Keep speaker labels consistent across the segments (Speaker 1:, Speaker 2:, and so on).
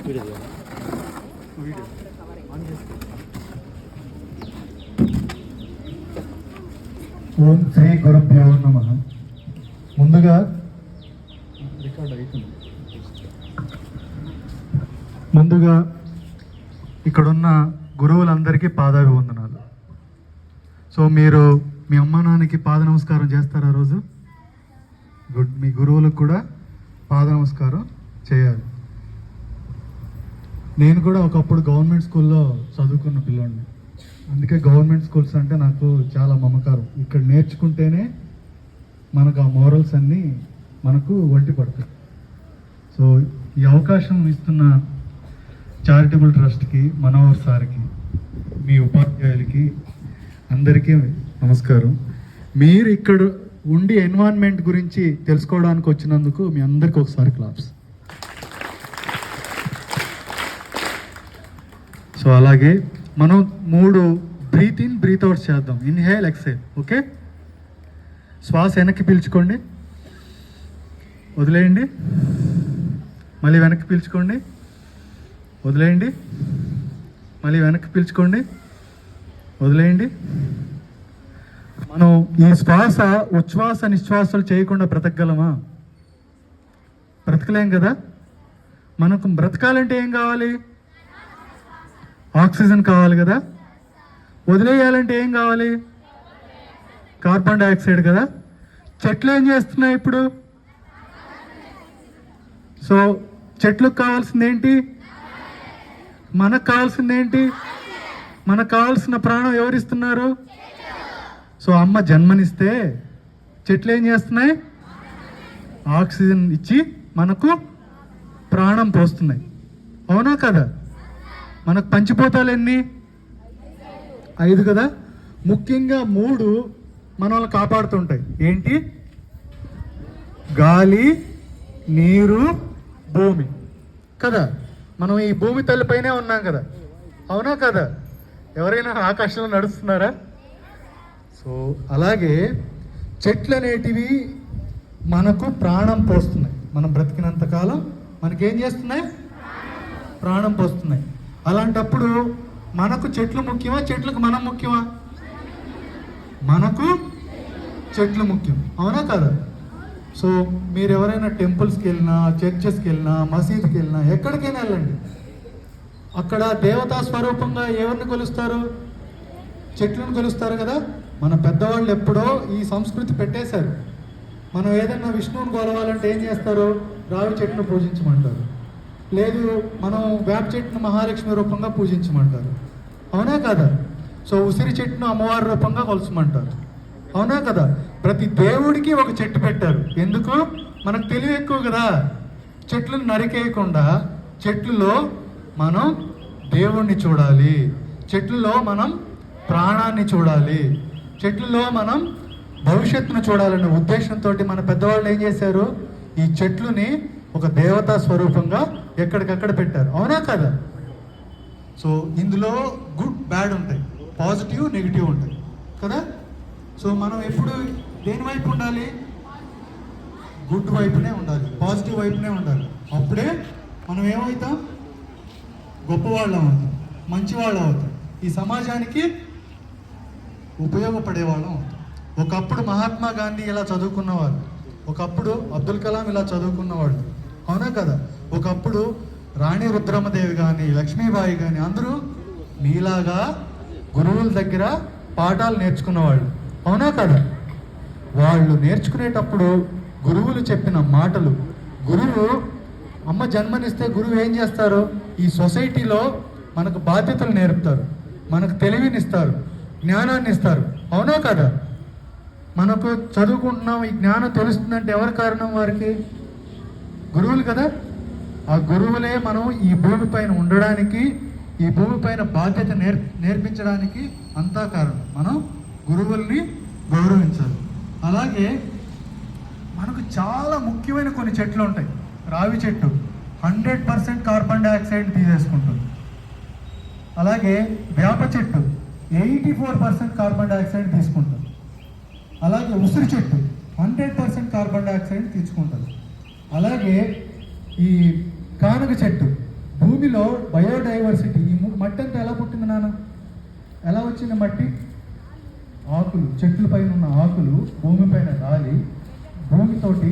Speaker 1: ఓం శ్రీ గురుభ్యో నమః. ముందుగా రికార్డ్ అవుతుంది. ముందుగా ఇక్కడున్న గురువులందరికీ పాదాభివందనాలు. సో మీరు మీ అమ్మ నాన్నకి పాద నమస్కారం చేస్తారా రోజు? గుడ్. మీ గురువులకు కూడా పాద నమస్కారం చేయాలి. నేను కూడా ఒకప్పుడు గవర్నమెంట్ స్కూల్లో చదువుకున్న పిల్లోడిని. అందుకే గవర్నమెంట్ స్కూల్స్ అంటే నాకు చాలా మమకారం. ఇక్కడ నేర్చుకుంటేనే మనకు ఆ మోరల్స్ అన్నీ మనకు వంటి పడతాయి. సో ఈ అవకాశం ఇస్తున్న చారిటబుల్ ట్రస్ట్కి, మనోహర్ సార్కి, మీ ఉపాధ్యాయులకి అందరికీ నమస్కారం. మీరు ఇక్కడ ఉండి ఎన్వైరన్మెంట్ గురించి తెలుసుకోవడానికి వచ్చినందుకు మీ అందరికీ ఒకసారి క్లాప్స్. సో అలాగే మనం 3 బ్రీత్ ఇన్ బ్రీత్ అవుట్స్ చేద్దాం. Inhale, exhale. ఓకే? శ్వాస వెనక్కి పీల్చుకోండి, వదిలేయండి. మళ్ళీ వెనక్కి పీల్చుకోండి, వదిలేయండి. మళ్ళీ వెనక్కి పీల్చుకోండి, వదిలేయండి. మనం ఈ శ్వాస ఉచ్ఛ్వాస నిశ్వాసాలు చేయకుండా బ్రతకగలమా? బ్రతకలేం కదా. మనకు బ్రతకాలంటే ఏం కావాలి? ఆక్సిజన్ కావాలి కదా. వదిలేయాలంటే ఏం కావాలి? కార్బన్ డైఆక్సైడ్ కదా. చెట్లు ఏం చేస్తున్నాయి ఇప్పుడు? సో చెట్లకు కావాల్సింది ఏంటి? మనకు కావాల్సింది ఏంటి? మనకు కావాల్సిన ప్రాణం ఎవరిస్తున్నారు? సో అమ్మ జన్మనిస్తే చెట్లు ఏం చేస్తున్నాయి? ఆక్సిజన్ ఇచ్చి మనకు ప్రాణం పోస్తున్నాయి. అవునా కదా? మనకు పంచిపోతాలు ఎన్ని? 5 కదా. ముఖ్యంగా 3 మనల్ని కాపాడుతుంటాయి. ఏంటి? గాలి, నీరు, భూమి కదా. మనం ఈ భూమి తల్లిపైనే ఉన్నాం కదా. అవునా కదా? ఎవరైనా ఆకాశంలో నడుస్తున్నారా? సో అలాగే చెట్లు అనేటివి మనకు ప్రాణం పోస్తున్నాయి. మనం బ్రతికినంతకాలం మనకేం చేస్తున్నాయి? ప్రాణం పోస్తున్నాయి. అలాంటప్పుడు మనకు చెట్లు ముఖ్యమా, చెట్లకు మనం ముఖ్యమా? మనకు చెట్లు ముఖ్యం. అవునా కదా? సో మీరు ఎవరైనా టెంపుల్స్కి వెళ్ళినా, చర్చెస్కి వెళ్ళినా, మసీద్కి వెళ్ళినా, ఎక్కడికైనా వెళ్ళండి, అక్కడ దేవతా స్వరూపంగా ఎవరిని కొలుస్తారు? చెట్లను కొలుస్తారు కదా. మన పెద్దవాళ్ళు ఎప్పుడో ఈ సంస్కృతి పెట్టేశారు. మనం ఏదైనా విష్ణువుని కొలవాలంటే ఏం చేస్తారు? రావి చెట్టును పూజించమంటారు. లేదు, మనం వేప చెట్టును మహాలక్ష్మి రూపంగా పూజించమంటారు. అవునా కదా? సో ఉసిరి చెట్టును అమ్మవారి రూపంగా కొలచమంటారు. అవునా కదా? ప్రతి దేవుడికి ఒక చెట్టు పెట్టారు. ఎందుకు? మనకు తెలివి ఎక్కువ కదా. చెట్లను నరికేయకుండా చెట్లలో మనం దేవుణ్ణి చూడాలి, చెట్లలో మనం ప్రాణాన్ని చూడాలి, చెట్లలో మనం భవిష్యత్తును చూడాలనే ఉద్దేశంతో మన పెద్దవాళ్ళు ఏం చేశారు? ఈ చెట్లుని ఒక దేవతా స్వరూపంగా ఎక్కడికక్కడ పెట్టారు. అవునా కదా? సో ఇందులో గుడ్, బ్యాడ్ ఉంటాయి, పాజిటివ్, నెగిటివ్ ఉంటాయి కదా. సో మనం ఎప్పుడు దేని వైపు ఉండాలి? గుడ్ వైపునే ఉండాలి, పాజిటివ్ వైపునే ఉండాలి. అప్పుడే మనం ఏమవుతాం? గొప్పవాళ్ళం అవుతాం, మంచివాళ్ళం అవుతాం, ఈ సమాజానికి ఉపయోగపడేవాళ్ళం అవుతాం. ఒకప్పుడు మహాత్మా గాంధీ ఇలా చదువుకున్నవాళ్ళు, ఒకప్పుడు అబ్దుల్ కలాం ఇలా చదువుకున్నవాళ్ళు. అవునా కదా? ఒకప్పుడు రాణి రుద్రమదేవి కానీ, లక్ష్మీబాయి కానీ అందరూ మీలాగా గురువుల దగ్గర పాఠాలు నేర్చుకున్నవాళ్ళు. అవునా కదా? వాళ్ళు నేర్చుకునేటప్పుడు గురువులు చెప్పిన మాటలు, గురువు అమ్మ జన్మనిస్తే గురువు ఏం చేస్తారు? ఈ సొసైటీలో మనకు బాధ్యతలు నేర్పుతారు, మనకు తెలివినిస్తారు, జ్ఞానాన్ని ఇస్తారు. అవునా కదా? మనకు చదువుకుంటున్నాం, ఈ జ్ఞానం తెలుస్తుందంటే ఎవరి కారణం? వారికి గురువులు కదా. ఆ గురువులే మనం ఈ భూమి పైన ఉండడానికి, ఈ భూమి పైన బాధ్యత నేర్పించడానికి అంతా కారణం. మనం గురువుల్ని గౌరవించాలి. అలాగే మనకు చాలా ముఖ్యమైన కొన్ని చెట్లు ఉంటాయి. రావి చెట్టు 100% కార్బన్ డైఆక్సైడ్ తీసేసుకుంటుంది. అలాగే వేప చెట్టు 84% కార్బన్ డైఆక్సైడ్ తీసుకుంటుంది. అలాగే ఉసిరి చెట్టు 100% కార్బన్ డైఆక్సైడ్ తీసుకుంటుంది. అలాగే ఈ కానుగ చెట్టు భూమి భూమిలో బయోడైవర్సిటీ, ఈ మట్టి అంతా ఎలా పుట్టింది నాన్న? ఎలా వచ్చింది మట్టి? ఆకులు, చెట్ల పైన ఉన్న ఆకులు భూమి పైన రాలి భూమితోటి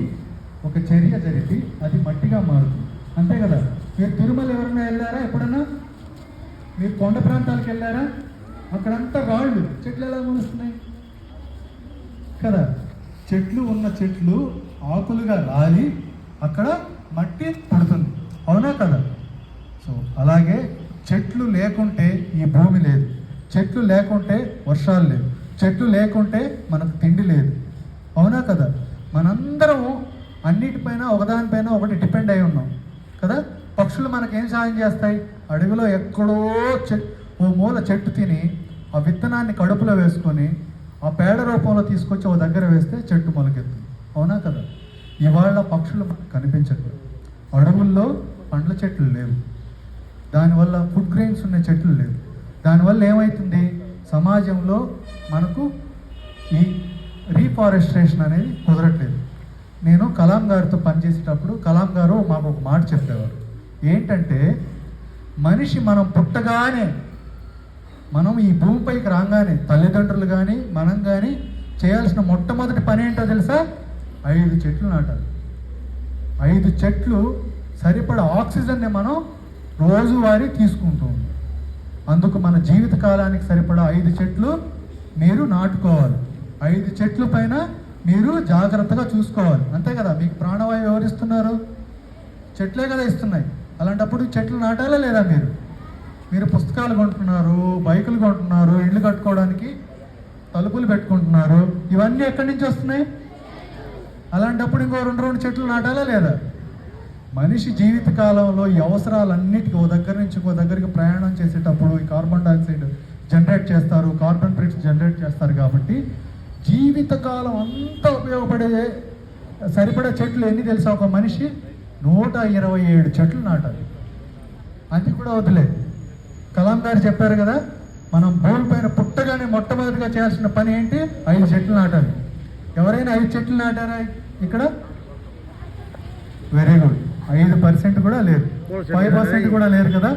Speaker 1: ఒక చర్య జరిపి అది మట్టిగా మారుతుంది, అంతే కదా? మీరు తిరుమల ఎవరైనా వెళ్ళారా ఎప్పుడన్నా? మీరు కొండ ప్రాంతాలకు వెళ్ళారా? అక్కడంతా రాళ్ళు, చెట్లు ఎలా మొలుస్తున్నాయి కదా? చెట్లు ఉన్న చెట్లు ఆకులుగా రాలి అక్కడ మట్టి పుడుతుంది, అవునా కదా? సో అలాగే చెట్లు లేకుంటే ఈ భూమి లేదు, చెట్లు లేకుంటే వర్షాలు లేవు, చెట్లు లేకుంటే మనకు తిండి లేదు, అవునా కదా? మనందరం అన్నిటిపైన ఒకదానిపైన ఒకటి డిపెండ్ అయి ఉన్నాం కదా? పక్షులు మనకేం సహాయం చేస్తాయి? అడవిలో ఎక్కడో ఓ మూల చెట్టు తిని ఆ విత్తనాన్ని కడుపులో వేసుకొని ఆ పేడ రూపంలో తీసుకొచ్చి ఒక దగ్గర వేస్తే చెట్టు మొలకెత్తుంది, అవునా కదా? ఇవాళ పక్షులు మనకు కనిపించట్లేదు, అడవుల్లో పండ్ల చెట్లు లేవు, దానివల్ల ఫుడ్ గ్రెయిన్స్ ఉన్న చెట్లు లేవు. దానివల్ల ఏమవుతుంది? సమాజంలో మనకు ఈ రీఫారెస్ట్రేషన్ అనేది కుదరట్లేదు. నేను కలాం గారితో పనిచేసేటప్పుడు కలాం గారు మాకు ఒక మాట చెప్పేవారు, ఏంటంటే మనిషి మనం పుట్టగానే, మనం ఈ భూమిపైకి రాగానే తల్లిదండ్రులు కానీ మనం కానీ చేయాల్సిన మొట్టమొదటి పని ఏంటో తెలుసా? 5 చెట్లు నాటాలి. 5 చెట్లు సరిపడా ఆక్సిజన్ని మనం రోజువారీ తీసుకుంటూ ఉన్నాం. అందుకు మన జీవిత కాలానికి సరిపడా 5 చెట్లు మీరు నాటుకోవాలి. 5 చెట్ల పైన మీరు జాగ్రత్తగా చూసుకోవాలి, అంతే కదా? మీకు ప్రాణవాయువు ఎవరు ఇస్తున్నారు? చెట్లే కదా ఇస్తున్నాయి. అలాంటప్పుడు చెట్లు నాటాలా లేదా? మీరు పుస్తకాలు కొంటున్నారు, బైకులు కొంటున్నారు, ఇళ్ళు కట్టుకోవడానికి తలుపులు పెట్టుకుంటున్నారు, ఇవన్నీ ఎక్కడి నుంచి వస్తున్నాయి? అలాంటప్పుడు ఇంకో 2 చెట్లు నాటాలా లేదా? మనిషి జీవిత కాలంలో ఈ అవసరాలన్నిటికీ ఓ దగ్గర నుంచి ఇంకో దగ్గరికి ప్రయాణం చేసేటప్పుడు ఈ కార్బన్ డైఆక్సైడ్ జనరేట్ చేస్తారు, కార్బన్ ట్రిప్స్ జనరేట్ చేస్తారు. కాబట్టి జీవితకాలం అంతా ఉపయోగపడే సరిపడే చెట్లు ఎన్ని తెలుసా? ఒక మనిషి 127 చెట్లు నాటాలి. అది కూడా వదిలేదు. కలాం గారు చెప్పారు కదా, మనం భూమి పైన పుట్టగానే మొట్టమొదటిగా చేయాల్సిన పని ఏంటి? 5 చెట్లు నాటాలి. ఎవరైనా 5 చెట్లు నాటారా ఇక్కడ? Very good. 5% కూడా లేరు, 5% కూడా లేరు కదా?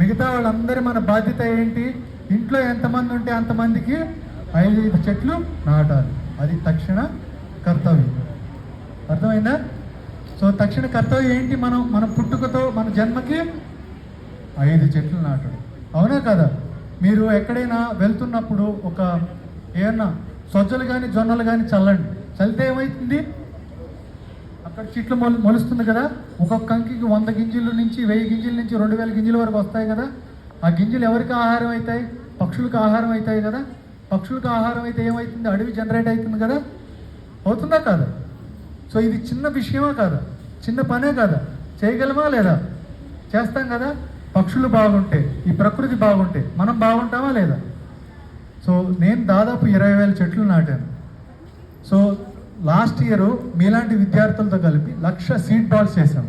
Speaker 1: మిగతా వాళ్ళందరి మన బాధ్యత ఏంటి? ఇంట్లో ఎంతమంది ఉంటే అంతమందికి 5 చెట్లు నాటాలి. అది తక్షణ కర్తవ్యం. అర్థమైందా? సో తక్షణ కర్తవ్యం ఏంటి? మన పుట్టుకతో మన జన్మకి 5 చెట్లు నాటడం, అవునా కదా? మీరు ఎక్కడైనా వెళ్తున్నప్పుడు ఏమన్నా సొజ్జలు కానీ జొన్నలు కానీ చల్లండి, చల్లితే ఏమవుతుంది? అక్కడ చెట్లు మొలుస్తుంది కదా. ఒక్కొక్క కంకికి 100 గింజల నుంచి 1000 గింజల నుంచి 2000 గింజల వరకు వస్తాయి కదా. ఆ గింజలు ఎవరికి ఆహారం అవుతాయి? పక్షులకు ఆహారం అవుతాయి కదా. పక్షులకు ఆహారం అయితే ఏమవుతుంది? అడవి జనరేట్ అవుతుంది కదా, అవుతుందా కాదా? సో ఇది చిన్న విషయమా కాదా? చిన్న పనే కాదా? చేయగలమా లేదా? చేస్తాం కదా. పక్షులు బాగుంటే, ఈ ప్రకృతి బాగుంటే మనం బాగుంటామా లేదా? సో నేను దాదాపు 20,000 చెట్లు నాటాను. సో లాస్ట్ ఇయర్ మీలాంటి విద్యార్థులతో కలిపి 1,00,000 సీడ్ బాల్స్ చేశాం.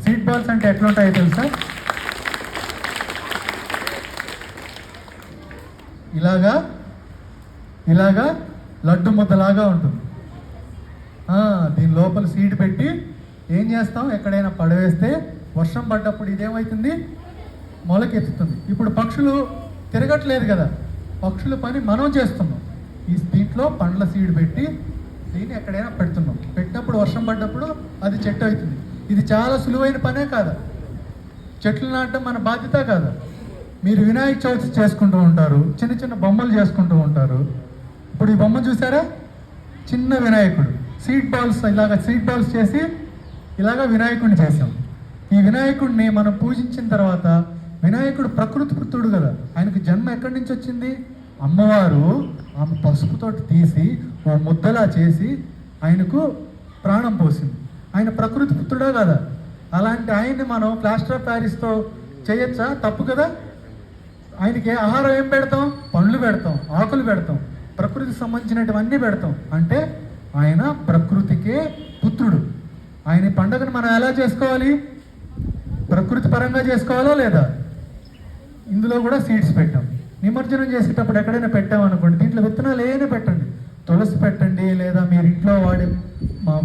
Speaker 1: సీడ్ బాల్స్ అంటే ఎట్లా ఉంటాయో తెలుసా? ఇలాగా లడ్డు ముద్దలాగా ఉంటుంది. దీని లోపల సీడ్ పెట్టి ఏం చేస్తాం? ఎక్కడైనా పడవేస్తే వర్షం పడ్డప్పుడు ఇదేమవుతుంది? మొలకెత్తుతుంది. ఇప్పుడు పక్షులు తిరగట్లేదు కదా, పక్షుల పని మనం చేస్తున్నాం. దీంట్లో పండ్ల సీడ్ పెట్టి దీన్ని ఎక్కడైనా పెడుతున్నాం. పెట్టినప్పుడు వర్షం పడ్డప్పుడు అది చెట్టు అవుతుంది. ఇది చాలా సులువైన పనే కాదా? చెట్లు నాటడం మన బాధ్యత కాదా? మీరు వినాయక చవితి చేసుకుంటూ ఉంటారు, చిన్న చిన్న బొమ్మలు చేసుకుంటూ ఉంటారు. ఇప్పుడు ఈ బొమ్మ చూసారా? చిన్న వినాయకుడు. సీడ్ బాల్స్ చేసి ఇలాగా వినాయకుడిని చేసాం. ఈ వినాయకుడిని మనం పూజించిన తర్వాత, వినాయకుడు ప్రకృతి పుత్రుడు కదా, ఆయనకు జన్మ ఎక్కడి నుంచి వచ్చింది? అమ్మవారు ఆమె పసుపుతోటి తీసి ఓ ముద్దలా చేసి ఆయనకు ప్రాణం పోసింది. ఆయన ప్రకృతి పుత్రుడా కదా? అలాంటి ఆయన్ని మనం ప్లాస్టర్ ఆఫ్ ప్యారిస్తో చేయొచ్చా? తప్పు కదా. ఆయనకి ఆహారం ఏం పెడతాం? పండ్లు పెడతాం, ఆకులు పెడతాం, ప్రకృతికి సంబంధించినటువన్నీ పెడతాం. అంటే ఆయన ప్రకృతికే పుత్రుడు. ఆయన పండుగను మనం ఎలా చేసుకోవాలి? ప్రకృతి పరంగా చేసుకోవాలా లేదా? ఇందులో కూడా సీడ్స్ పెట్టాం. నిమజ్జనం చేసేటప్పుడు ఎక్కడైనా పెట్టామనుకోండి, దీంట్లో విత్తనాలు ఏదైనా పెట్టండి, తులసి పెట్టండి, లేదా మీరు ఇంట్లో వాడే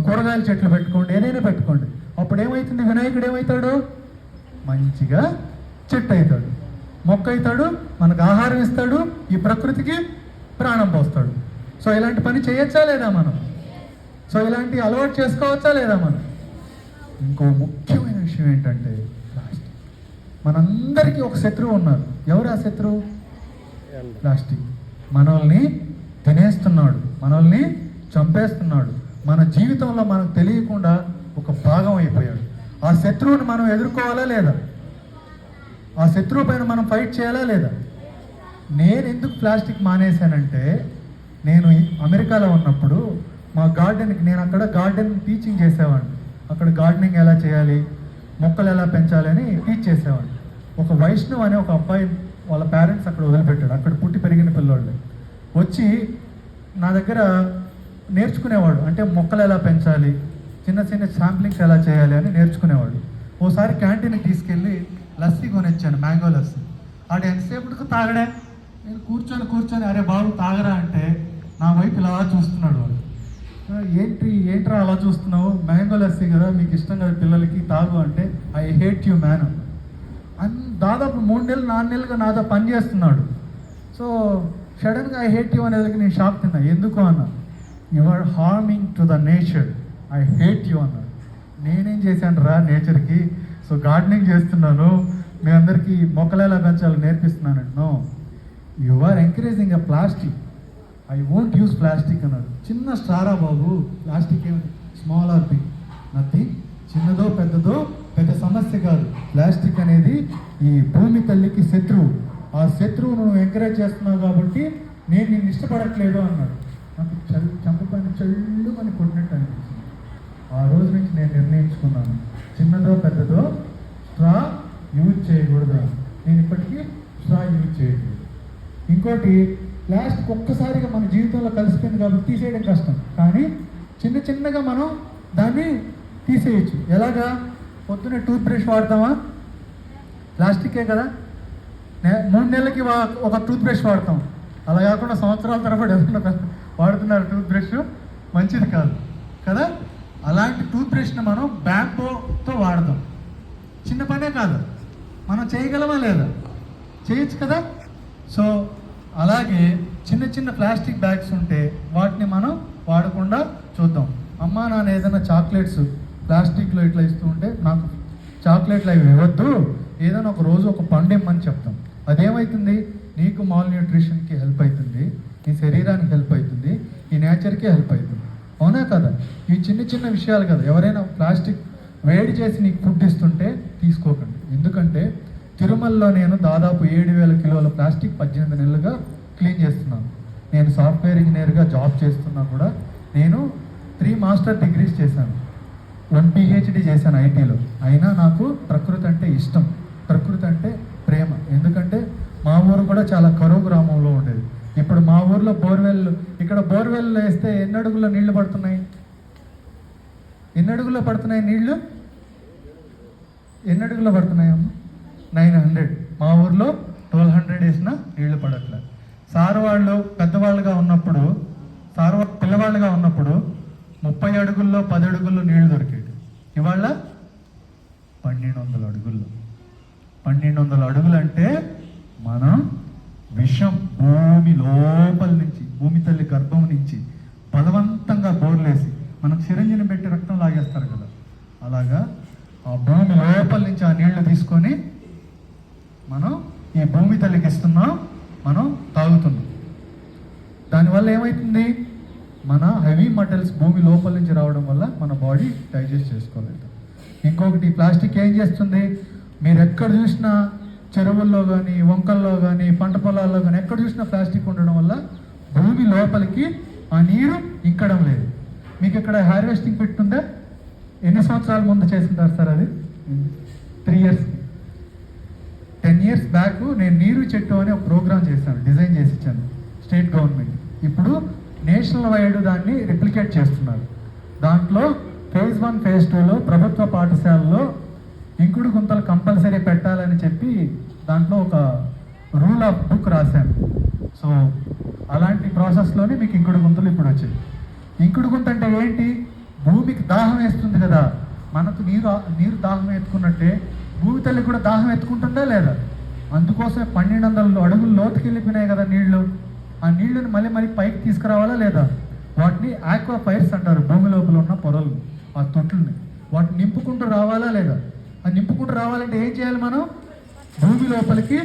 Speaker 1: కూరగాయల చెట్లు పెట్టుకోండి, ఏదైనా పెట్టుకోండి. అప్పుడు ఏమవుతుంది? వినాయకుడు ఏమవుతాడు? మంచిగా చెట్టు అవుతాడు, మొక్క అవుతాడు, మనకు ఆహారం ఇస్తాడు, ఈ ప్రకృతికి ప్రాణం పోస్తాడు. సో ఇలాంటి పని చేయొచ్చా లేదా మనం? సో ఇలాంటి అలవాటు చేసుకోవచ్చా లేదా మనం? ఇంకో ముఖ్యమైన విషయం ఏంటంటే ప్లాస్టిక్. మనందరికీ ఒక శత్రువు ఉన్నారు. ఎవరు ఆ శత్రువు? ప్లాస్టిక్. మనల్ని తినేస్తున్నాడు, మనల్ని చంపేస్తున్నాడు, మన జీవితంలో మనకు తెలియకుండా ఒక భాగం అయిపోయాడు. ఆ శత్రువుని మనం ఎదుర్కోవాలా లేదా? ఆ శత్రువు పైన మనం ఫైట్ చేయాలా లేదా? నేను ఎందుకు ప్లాస్టిక్ మానేశానంటే, నేను అమెరికాలో ఉన్నప్పుడు మా గార్డెన్కి, నేను అక్కడ గార్డెన్ టీచింగ్ చేసేవాడిని. అక్కడ గార్డెనింగ్ ఎలా చేయాలి, మొక్కలు ఎలా పెంచాలి అని టీచ్ చేసేవాడిని. ఒక వైష్ణవ్ అనే ఒక అబ్బాయి వాళ్ళ పేరెంట్స్ అక్కడ వదిలిపెట్టాడు. అక్కడ పుట్టి పెరిగిన పిల్లోళ్ళు వచ్చి నా దగ్గర నేర్చుకునేవాడు. అంటే మొక్కలు ఎలా పెంచాలి, చిన్న చిన్న శాంప్లింగ్స్ ఎలా చేయాలి అని నేర్చుకునేవాడు. ఓసారి క్యాంటీన్కి తీసుకెళ్ళి లస్సీ కొనిచ్చాను, మ్యాంగో లస్సీ. ఆడు ఎంతసేపటికి తాగడే. నేను కూర్చొని అరే బాబు తాగరా అంటే నా వైపు ఇలా చూస్తున్నాడు వాడు. ఏంట్రా అలా చూస్తున్నావు, మ్యాంగో లస్సీ కదా మీకు ఇష్టం కదా పిల్లలకి, తాగు అంటే ఐ హేట్ యూ మ్యాన్ అని దాదాపు 3 నెలలు 4 నెలలుగా నాతో పని చేస్తున్నాడు. సో సడన్గా ఐ హేట్ యూ అనేది నేను షాక్ తిన్నా. ఎందుకు అన్నా, you are harming to the nature, I hate you అన్నాడు. నేనేం చేశాను రా నేచర్కి? సో గార్డెనింగ్ చేస్తున్నాను, మీ అందరికీ మొక్కలు ఎలా పెంచాలో నేర్పిస్తున్నాను. No, you are encouraging a plastic, I won't use plastic అన్నాడు. చిన్న స్టారా బాబు, ప్లాస్టిక్ ఏమిటి, స్మాల్ ఆర్ బిగ్, నథింగ్. చిన్నదో పెద్దదో పెద్ద సమస్య కాదు. ప్లాస్టిక్ అనేది ఈ భూమి తల్లికి శత్రువు. ఆ శత్రువు నువ్వు ఎంకరేజ్ చేస్తున్నావు కాబట్టి నేను నిన్ను ఇష్టపడట్లేదు అన్నాడు. నాకు చంపపైన చెల్లు అని కొట్టినట్టు అనిపించింది. ఆ రోజు నుంచి నేను నిర్ణయించుకున్నాను, చిన్నదో పెద్దదో స్ట్రా యూజ్ చేయకూడదు. నేను ఇప్పటికీ స్ట్రా యూజ్ చేయకూడదు. ఇంకోటి, ప్లాస్టిక్ ఒక్కసారిగా మన జీవితంలో కలిసిపోయింది కాబట్టి తీసేయడం కష్టం. కానీ చిన్నగా మనం దాన్ని తీసేయచ్చు. ఎలాగా? పొద్దున్నే టూత్ బ్రష్ వాడతామా? ప్లాస్టికే కదా. 3 నెలలకి ఒక టూత్ బ్రష్ వాడతాం. అలా కాకుండా సంవత్సరాల తరబడి ఎవరైనా వాడుతున్నారు టూత్ బ్రష్, మంచిది కాదు కదా. అలాంటి టూత్ బ్రష్ని మనం బ్యాంబోతో వాడతాం. చిన్న పనే కాదు, మనం చేయగలమా లేదా? చేయొచ్చు కదా. సో అలాగే చిన్న ప్లాస్టిక్ బ్యాగ్స్ ఉంటే వాటిని మనం వాడకుండా చూద్దాం. అమ్మా నాన్న ఏదైనా చాక్లెట్స్ ప్లాస్టిక్లో ఇట్లా ఇస్తూ ఉంటే నాకు చాక్లెట్లు అవి ఇవ్వద్దు, ఏదైనా ఒక రోజు ఒక పండు ఇమ్మని చెప్తాం. అదేమవుతుంది? నీకు మాల్ న్యూట్రిషన్కి హెల్ప్ అవుతుంది, నీ శరీరానికి హెల్ప్ అవుతుంది, ఈ నేచర్కి హెల్ప్ అవుతుంది. అవునా కదా? ఇవి చిన్న విషయాలు కదా. ఎవరైనా ప్లాస్టిక్ వేడి చేసి నీకు ఫుడ్ ఇస్తుంటే తీసుకోకండి. ఎందుకంటే తిరుమలలో నేను దాదాపు 7,000 కిలోల ప్లాస్టిక్ 18 నెలలుగా క్లీన్ చేస్తున్నాను. నేను సాఫ్ట్వేర్ ఇంజనీర్గా జాబ్ చేస్తున్నా కూడా నేను 3 మాస్టర్ డిగ్రీస్ చేశాను, 1 PhD చేశాను ఐటీలో. అయినా నాకు ప్రకృతి అంటే ఇష్టం, ప్రకృతి అంటే ప్రేమ. ఎందుకంటే మా ఊరు కూడా చాలా కరువు గ్రామంలో ఉండేది. ఇప్పుడు మా ఊర్లో ఇక్కడ బోర్వెల్ వేస్తే ఎన్ని అడుగుల్లో నీళ్లు పడుతున్నాయి? ఎన్ని అడుగుల్లో పడుతున్నాయి నీళ్లు? ఎన్ని అడుగుల్లో పడుతున్నాయమ్మ? 900. మా ఊర్లో 1200 వేసినా నీళ్లు పడట్లేదు. సార్ వాళ్ళు పెద్దవాళ్ళుగా ఉన్నప్పుడు, పిల్లవాళ్ళుగా ఉన్నప్పుడు 30 అడుగుల్లో 10 అడుగుల్లో నీళ్లు దొరికేది. ఇవాళ 1200 అడుగుల్లో. 1200 అడుగులు అంటే మనం విషం భూమి లోపల నుంచి, భూమి తల్లి గర్భం నుంచి బలవంతంగా బోర్లేసి మనకు సిరంజిని పెట్టి రక్తం లాగేస్తారు కదా, అలాగా ఆ భూమి లోపల నుంచి ఆ నీళ్లు తీసుకొని మనం ఈ భూమి తల్లికి ఇస్తున్నాం, మనం తాగుతున్నాం. దానివల్ల ఏమవుతుంది? మన హెవీ మెటల్స్ భూమి లోపల నుంచి రావడం వల్ల మన బాడీ డైజెస్ట్ చేసుకోలేదు. ఇంకొకటి, ప్లాస్టిక్ ఏం చేస్తుంది? మీరు ఎక్కడ చూసినా చెరువుల్లో కానీ, వంకల్లో కానీ, పంట పొలాల్లో కానీ ఎక్కడ చూసినా ప్లాస్టిక్ ఉండడం వల్ల భూమి లోపలికి ఆ నీరు ఇంకడం లేదు. మీకు ఇక్కడ హార్వెస్టింగ్ పెట్టుందా? ఎన్ని సంవత్సరాల ముందు చేస్తుంటారు సార్ అది? 3 ఇయర్స్, 10 ఇయర్స్ బ్యాక్ నేను నీరు చెట్టు అని ఒక ప్రోగ్రామ్ చేశాను, డిజైన్ చేసి ఇచ్చాను స్టేట్ గవర్నమెంట్. ఇప్పుడు నేషనల్ వైడ్ దాన్ని రిప్లికేట్ చేస్తున్నారు. దాంట్లో phase 1, phase 2లో ప్రభుత్వ పాఠశాలలో ఇంకుడు గుంతలు కంపల్సరీ పెట్టాలని చెప్పి దాంట్లో ఒక రూల్ ఆఫ్ బుక్ రాశాను. సో అలాంటి ప్రాసెస్లోనే మీకు ఇంకుడు గుంతలు ఇప్పుడు వచ్చాయి. ఇంకుడు గుంత అంటే ఏంటి? భూమికి దాహం వేస్తుంది కదా, మనకు నీరు దాహం ఎత్తుకున్నట్టే భూమి తల్లి కూడా దాహం ఎత్తుకుంటుందా లేదా? అందుకోసమే 1200 అడుగులు లోతుకి వెళ్ళిపోయినాయి కదా నీళ్లు. ఆ నీళ్లను మళ్ళీ మళ్ళీ పైకి తీసుకురావాలా లేదా? వాటిని ఆక్వా ఫైర్స్ అంటారు. భూమి లోపల ఉన్న పొరలు, ఆ తొట్లని వాటిని నింపుకుంటూ రావాలా లేదా? ఆ నింపుకుంటూ రావాలంటే ఏం చేయాలి? మనం భూమి లోపలికి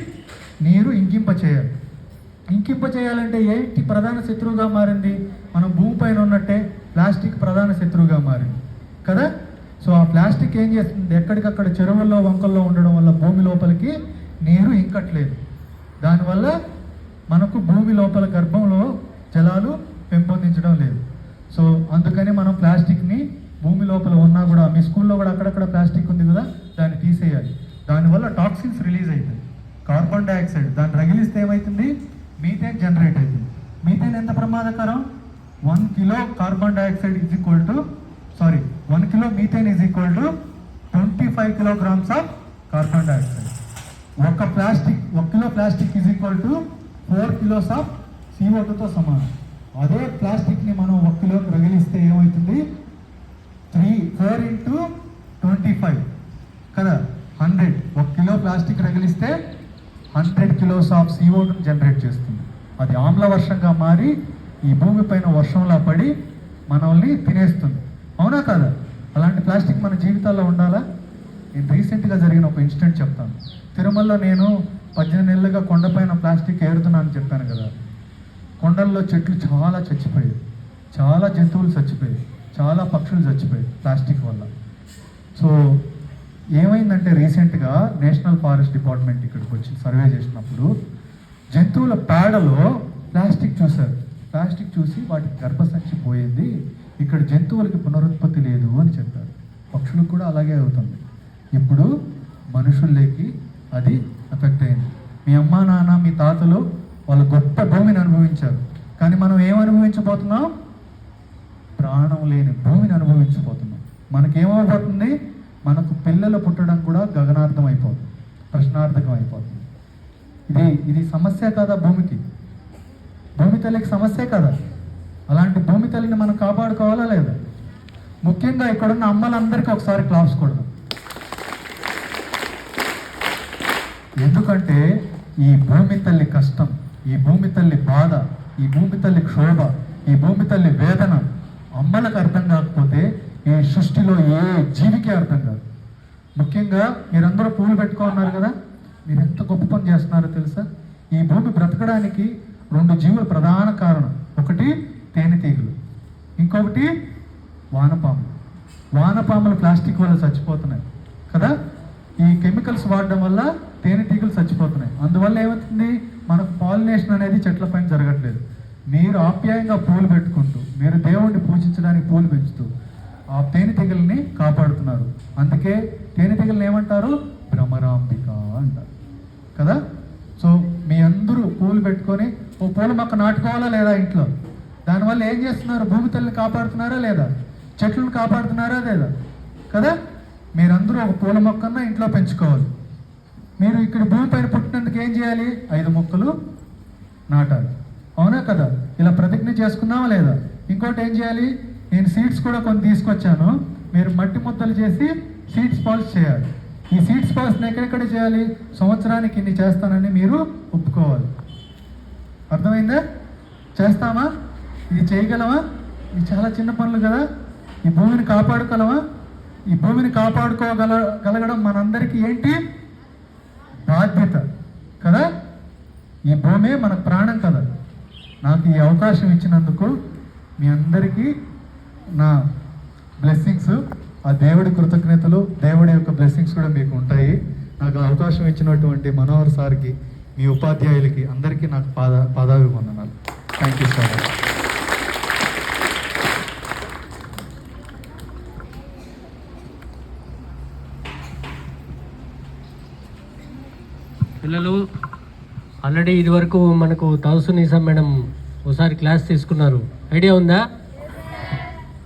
Speaker 1: నీరు ఇంకింప చేయాలి. ఇంకింప చేయాలంటే ఏంటి ప్రధాన శత్రువుగా మారింది? మనం భూమి పైన ఉన్నట్టే ప్లాస్టిక్ ప్రధాన శత్రువుగా మారింది కదా. సో ఆ ప్లాస్టిక్ ఏం చేస్తుంది? ఎక్కడికక్కడ చెరువుల్లో వంకల్లో ఉండడం వల్ల భూమి లోపలికి నీరు ఇంకట్లేదు. దానివల్ల మనకు భూమి లోపల గర్భంలో జలాలు పెంపొందించడం లేదు. సో అందుకని మనం ప్లాస్టిక్ని భూమి లోపల ఉన్నా కూడా, మీ స్కూల్లో కూడా అక్కడక్కడ ప్లాస్టిక్ ఉంది కదా, దాన్ని తీసేయాలి. దానివల్ల టాక్సిన్స్ రిలీజ్ అవుతాయి, కార్బన్ డైఆక్సైడ్. దాన్ని రగిలిస్తే ఏమవుతుంది? మీథేన్ జనరేట్ అవుతుంది. మీథేన్ ఎంత ప్రమాదకరం? 1 kilo carbon dioxide is equal to 1 kilo methane is equal to 25 kilograms of carbon dioxide. 1 kilo plastic is equal to 4 kilos of CO2తో సమానం. అదే ప్లాస్టిక్ని మనం 1 కిలోకి రగిలిస్తే ఏమవుతుంది? 4 ఇంటూ 25 కదా, 100. 1 కిలో ప్లాస్టిక్ రగిలిస్తే 100 కిలోస్ ఆఫ్ CO2ని జనరేట్ చేస్తుంది. అది ఆమ్ల వర్షంగా మారి ఈ భూమి పైన వర్షంలా పడి మనల్ని తినేస్తుంది. అవునా కదా? అలాంటి ప్లాస్టిక్ మన జీవితాల్లో ఉండాలా? నేను రీసెంట్గా జరిగిన ఒక ఇన్సిడెంట్ చెప్తాను. తిరుమలలో నేను 18 నెలలుగా కొండపైన ప్లాస్టిక్ ఏరుతున్నానని చెప్పాను కదా. కొండల్లో చెట్లు చాలా చచ్చిపోయాయి, చాలా జంతువులు చచ్చిపోయాయి, చాలా పక్షులు చచ్చిపోయాయి ప్లాస్టిక్ వల్ల. సో ఏమైందంటే రీసెంట్గా నేషనల్ ఫారెస్ట్ డిపార్ట్మెంట్ ఇక్కడికి వచ్చి సర్వే చేసినప్పుడు జంతువుల పేడలో ప్లాస్టిక్ చూశారు. ప్లాస్టిక్ చూసి వాటికి గర్భసంచి పోయింది, ఇక్కడ జంతువులకి పునరుత్పత్తి లేదు అని చెప్పారు. పక్షులకు కూడా అలాగే అవుతుంది. ఇప్పుడు మనుషుల్లోకి అది ఎఫెక్ట్ అయింది. మీ అమ్మా నాన్న, మీ తాతలు వాళ్ళు గొప్ప భూమిని అనుభవించారు. కానీ మనం ఏం అనుభవించబోతున్నాం? ప్రాణం లేని భూమిని అనుభవించబోతున్నాం. మనకేమైపోతుంది? మనకు పిల్లలు పుట్టడం కూడా గగనార్థం అయిపోతుంది, ప్రశ్నార్థకం అయిపోతుంది. ఇది సమస్య కదా భూమికి? భూమి తల్లికి సమస్య కదా? అలాంటి భూమి తల్లిని మనం కాపాడుకోవాలా లేదా? ముఖ్యంగా ఇక్కడున్న అమ్మలందరికీ ఒకసారి క్లాప్స్ కొడదాం. ఎందుకంటే ఈ భూమి తల్లి కష్టం, ఈ భూమి తల్లి బాధ, ఈ భూమి తల్లి క్షోభ, ఈ భూమి తల్లి వేదన అమ్మలకు అర్థం కాకపోతే ఈ సృష్టిలో ఏ జీవికి అర్థం కాదు. ముఖ్యంగా మీరందరూ పూలు పెట్టుకున్నారు కదా, మీరు ఎంత గొప్ప పని చేస్తున్నారో తెలుసా? ఈ భూమి బ్రతకడానికి 2 జీవులు ప్రధాన కారణం. ఒకటి తేనెటీగలు, ఇంకొకటి వానపాములు. వానపాములు ప్లాస్టిక్ వల్ల చచ్చిపోతున్నాయి కదా. ఈ కెమికల్స్ వాడడం వల్ల తేనెటీగలు చచ్చిపోతున్నాయి. అందువల్ల ఏమవుతుంది? మనకు పాలినేషన్ అనేది చెట్ల పైన జరగట్లేదు. మీరు ఆప్యాయంగా పూలు పెట్టుకుంటూ, మీరు దేవుణ్ణి పూజించడానికి పూలు పెంచుతూ ఆ తేనెటీగల్ని కాపాడుతున్నారు. అందుకే తేనెటీగల్ని ఏమంటారు? భ్రమరాంబిక అంటారు కదా. సో మీ అందరూ పూలు పెట్టుకొని ఓ పూల మొక్క నాటుకోవాలా లేదా ఇంట్లో? దానివల్ల ఏం చేస్తున్నారు? భూమి తల్లిని కాపాడుతున్నారా లేదా? చెట్లను కాపాడుతున్నారా లేదా? కదా. మీరందరూ ఒక పూల మొక్కన్న ఇంట్లో పెంచుకోవాలి. మీరు ఇక్కడ భూమి పైన పుట్టినందుకు ఏం చేయాలి? 5 మొక్కలు నాటాలి. అవునా కదా? ఇలా ప్రతిజ్ఞ చేసుకుందామా లేదా? ఇంకోటి ఏం చేయాలి? నేను సీడ్స్ కూడా కొన్ని తీసుకొచ్చాను. మీరు మట్టి ముద్దలు చేసి సీడ్స్ పాల్స్ చేయాలి. ఈ సీడ్స్ పాల్స్ని ఎక్కడెక్కడ చేయాలి? సంవత్సరానికి ఇన్ని చేస్తానని మీరు ఒప్పుకోవాలి. అర్థమైందా? చేస్తామా? ఇది చేయగలమా? ఇది చాలా చిన్న పనులు కదా. ఈ భూమిని కాపాడుకోగలమా? ఈ భూమిని కాపాడుకోగలగడం మనందరికీ ఏంటి? బాధ్యత కదా. ఈ భూమే మన ప్రాణం కదా. నాకు ఈ అవకాశం ఇచ్చినందుకు మీ అందరికీ నా బ్లెస్సింగ్స్, ఆ దేవుడి కృతజ్ఞతలు, దేవుడి యొక్క బ్లెస్సింగ్స్ కూడా మీకు ఉంటాయి. నాకు అవకాశం ఇచ్చినటువంటి మనోహర్ సార్కి, మీ ఉపాధ్యాయులకి అందరికీ నాకు పాదాభివందనాలు. Thank you so much.
Speaker 2: పిల్లలు ఆల్రెడీ ఇదివరకు మనకు తౌసునీసా మేడం ఒకసారి క్లాస్ తీసుకున్నారు. ఐడియా ఉందా?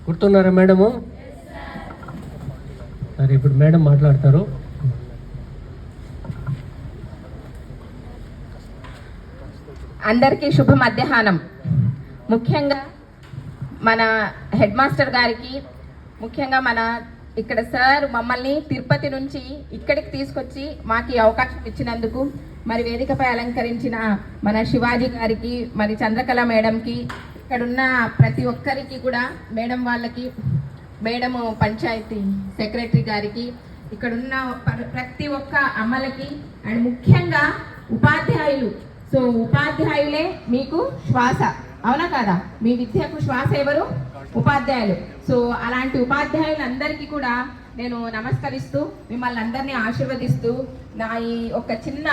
Speaker 2: గుర్తున్నారా మేడము? సరే, ఇప్పుడు మేడం మాట్లాడతారు.
Speaker 3: అందరికీ శుభ మధ్యాహ్నం. ముఖ్యంగా మన హెడ్ మాస్టర్ గారికి, ముఖ్యంగా మన ఇక్కడ సార్ మమ్మల్ని తిరుపతి నుంచి ఇక్కడికి తీసుకొచ్చి మాకు ఈ అవకాశం ఇచ్చినందుకు, మరి వేదికపై అలంకరించిన మన శివాజీ గారికి, మరి చంద్రకళ మేడంకి, ఇక్కడున్న ప్రతి ఒక్కరికి కూడా, మేడం వాళ్ళకి, మేడం పంచాయతీ సెక్రటరీ గారికి, ఇక్కడున్న ప్రతి ఒక్క అమ్మలకి, అండ్ ముఖ్యంగా ఉపాధ్యాయులు. సో ఉపాధ్యాయులే మీకు శ్వాస, అవునా కదా? మీ విద్యకు శ్వాస ఎవరు? ఉపాధ్యాయులు. సో అలాంటి ఉపాధ్యాయులందరికీ కూడా నేను నమస్కరిస్తూ, మిమ్మల్ని అందరినీ ఆశీర్వదిస్తూ, నా ఈ ఒక చిన్న